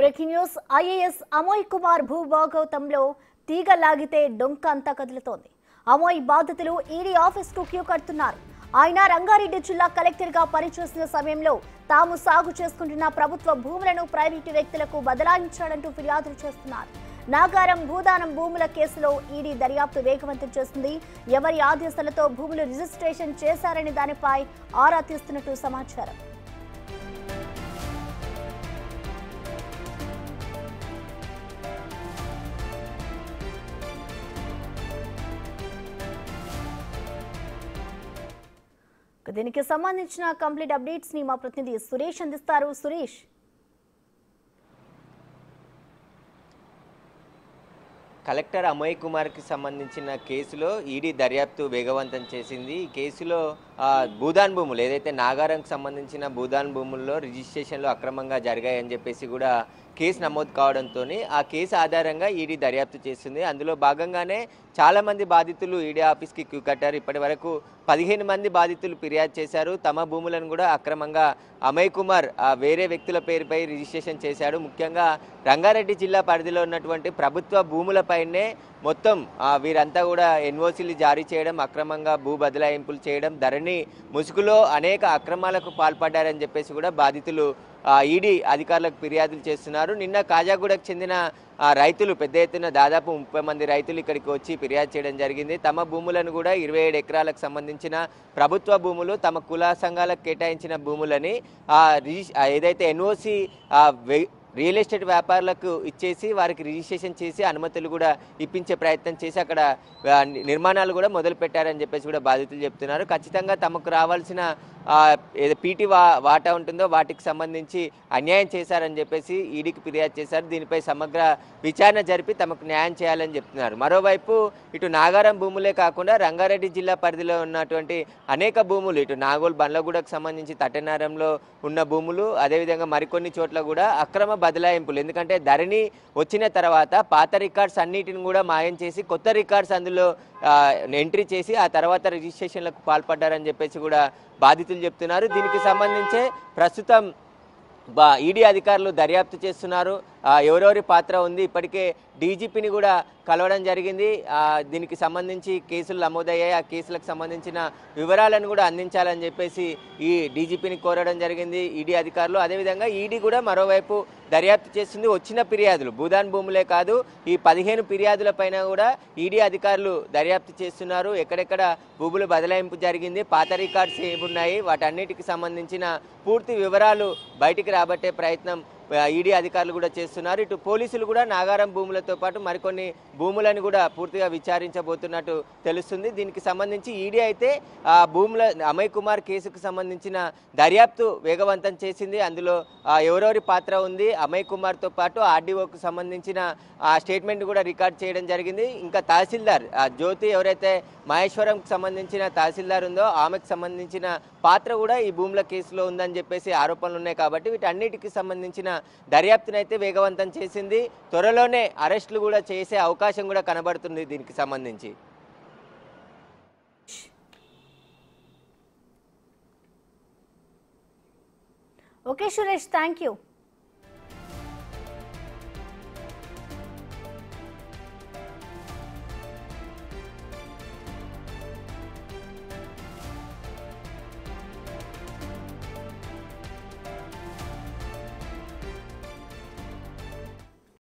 Breaking news IAS Amoy Kumar భూభాగవతంలో తీగ లాగితే డొంక అంతా కదులుతోంది. అమోయ్ బాధితులు ఈడీ ఆఫీస్కు క్యూ కడుతున్నారు. ఆయన రంగారెడ్డి జిల్లా కలెక్టర్గా పనిచేసిన సమయంలో తాము సాగు చేసుకుంటున్న ప్రభుత్వ భూములను ప్రైవేటు వ్యక్తులకు బదలాయించాడంటూ ఫిర్యాదులు చేస్తున్నారు. నాగారం భూదానం భూముల కేసులో ఈడీ దర్యాప్తు వేగవంతం చేస్తుంది. ఎవరి ఆదేశాలతో భూములు రిజిస్ట్రేషన్ చేశారనే దానిపై ఆరా తీస్తున్నట్టు సమాచారం. దీనికి సంబంధించిన కంప్లీట్ అప్డేట్స్ ని మా ప్రతినిధి సురేష్ అందిస్తారు. సురేష్, కలెక్టర్ అమోయ్ కుమార్కి సంబంధించిన కేసులో ఈడీ దర్యాప్తు వేగవంతం చేసింది. ఈ కేసులో భూదాన్ భూములు ఏదైతే నాగారంకు సంబంధించిన భూదాన్ భూముల్లో రిజిస్ట్రేషన్లు అక్రమంగా జరిగాయని చెప్పేసి కూడా కేసు నమోదు కావడంతో ఆ కేసు ఆధారంగా ఈడీ దర్యాప్తు చేస్తుంది. అందులో భాగంగానే చాలామంది బాధితులు ఈడీ ఆఫీస్కి క్యూ కట్టారు. ఇప్పటి వరకు 15 మంది బాధితులు ఫిర్యాదు చేశారు. తమ భూములను కూడా అక్రమంగా అమయ్ కుమార్ వేరే వ్యక్తుల పేరుపై రిజిస్ట్రేషన్ చేశాడు. ముఖ్యంగా రంగారెడ్డి జిల్లా పరిధిలో ఉన్నటువంటి ప్రభుత్వ భూములపైనే మొత్తం వీరంతా కూడా ఎన్ఓసీలు జారీ చేయడం, అక్రమంగా భూ బదలాయింపులు చేయడం, ధరణి ముసుగులో అనేక అక్రమాలకు పాల్పడ్డారని చెప్పేసి కూడా బాధితులు ఈడీ అధికారులకు ఫిర్యాదులు చేస్తున్నారు. నిన్న కాజాగూడకు చెందిన రైతులు పెద్ద ఎత్తున దాదాపు 30 మంది రైతులు ఇక్కడికి వచ్చి ఫిర్యాదు చేయడం జరిగింది. తమ భూములను కూడా 27 ఎకరాలకు సంబంధించిన ప్రభుత్వ భూములు, తమ కుల సంఘాలకు కేటాయించిన భూములని ఏదైతే ఎన్ఓసి రియల్ ఎస్టేట్ వ్యాపారులకు ఇచ్చేసి వారికి రిజిస్ట్రేషన్ చేసి అనుమతులు కూడా ఇప్పించే ప్రయత్నం చేసి అక్కడ నిర్మాణాలు కూడా మొదలు పెట్టారని చెప్పేసి కూడా బాధితులు చెప్తున్నారు. ఖచ్చితంగా తమకు రావాల్సిన ఏదో పీటీ వాటా ఉంటుందో వాటికి సంబంధించి అన్యాయం చేశారని చెప్పేసి ఈడీకి ఫిర్యాదు చేశారు. దీనిపై సమగ్ర విచారణ జరిపి తమకు న్యాయం చేయాలని చెప్తున్నారు. మరోవైపు ఇటు నాగారం భూములే కాకుండా రంగారెడ్డి జిల్లా పరిధిలో ఉన్నటువంటి అనేక భూములు, ఇటు నాగోల్ బండ్లగూడకు సంబంధించి తట్టనారంలో ఉన్న భూములు, అదేవిధంగా మరికొన్ని చోట్ల కూడా అక్రమ బదలాయింపులు, ఎందుకంటే ధరణి వచ్చిన తర్వాత పాత రికార్డ్స్ అన్నిటిని కూడా మాయం చేసి కొత్త రికార్డ్స్ అందులో ఎంట్రీ చేసి ఆ తర్వాత రిజిస్ట్రేషన్లకు పాల్పడ్డారని చెప్పేసి కూడా బాధితులు చెప్తున్నారు. దీనికి సంబంధించే ప్రస్తుతం ఈడీ అధికారులు దర్యాప్తు చేస్తున్నారు. ఎవరెవరి పాత్ర ఉంది, ఇప్పటికే డీజీపీని కూడా కలవడం జరిగింది. దీనికి సంబంధించి కేసులు నమోదయ్యాయి. ఆ కేసులకు సంబంధించిన వివరాలను కూడా అందించాలని చెప్పేసి ఈ డీజీపీని కోరడం జరిగింది ఈడీ అధికారులు. అదేవిధంగా ఈడీ కూడా మరోవైపు దర్యాప్తు చేస్తుంది. వచ్చిన ఫిర్యాదులు భూదాన్ భూములే కాదు, ఈ 15 ఫిర్యాదుల పైన కూడా ఈడీ అధికారులు దర్యాప్తు చేస్తున్నారు. ఎక్కడెక్కడ భూములు బదలాయింపు జరిగింది, పాత రికార్డ్స్ ఏమున్నాయి, వాటన్నిటికి సంబంధించిన పూర్తి వివరాలు బయటికి రాబట్టే ప్రయత్నం ఈడీ అధికారులు కూడా చేస్తున్నారు. ఇటు పోలీసులు కూడా నాగారం భూములతో పాటు మరికొన్ని భూములను కూడా పూర్తిగా విచారించబోతున్నట్టు తెలుస్తుంది. దీనికి సంబంధించి ఈడీ అయితే భూముల అమయ్ కుమార్ కేసుకు సంబంధించిన దర్యాప్తు వేగవంతం చేసింది. అందులో ఎవరెవరి పాత్ర ఉంది, అమయ్ కుమార్తో పాటు ఆర్డీఓకు సంబంధించిన స్టేట్మెంట్ కూడా రికార్డ్ చేయడం జరిగింది. ఇంకా తహసీల్దార్ జ్యోతి ఎవరైతే మహేశ్వరంకి సంబంధించిన తహసీల్దార్ ఉందో ఆమెకు సంబంధించిన పాత్ర కూడా ఈ భూముల కేసులో ఉందని చెప్పేసి ఆరోపణలు ఉన్నాయి. కాబట్టి వీటన్నిటికి సంబంధించిన దర్యాప్తునైతే వేగవంతం చేసింది. త్వరలోనే అరెస్టులు కూడా చేసే అవకాశం కూడా కనబడుతుంది దీనికి సంబంధించి. Okay Suresh, thank you.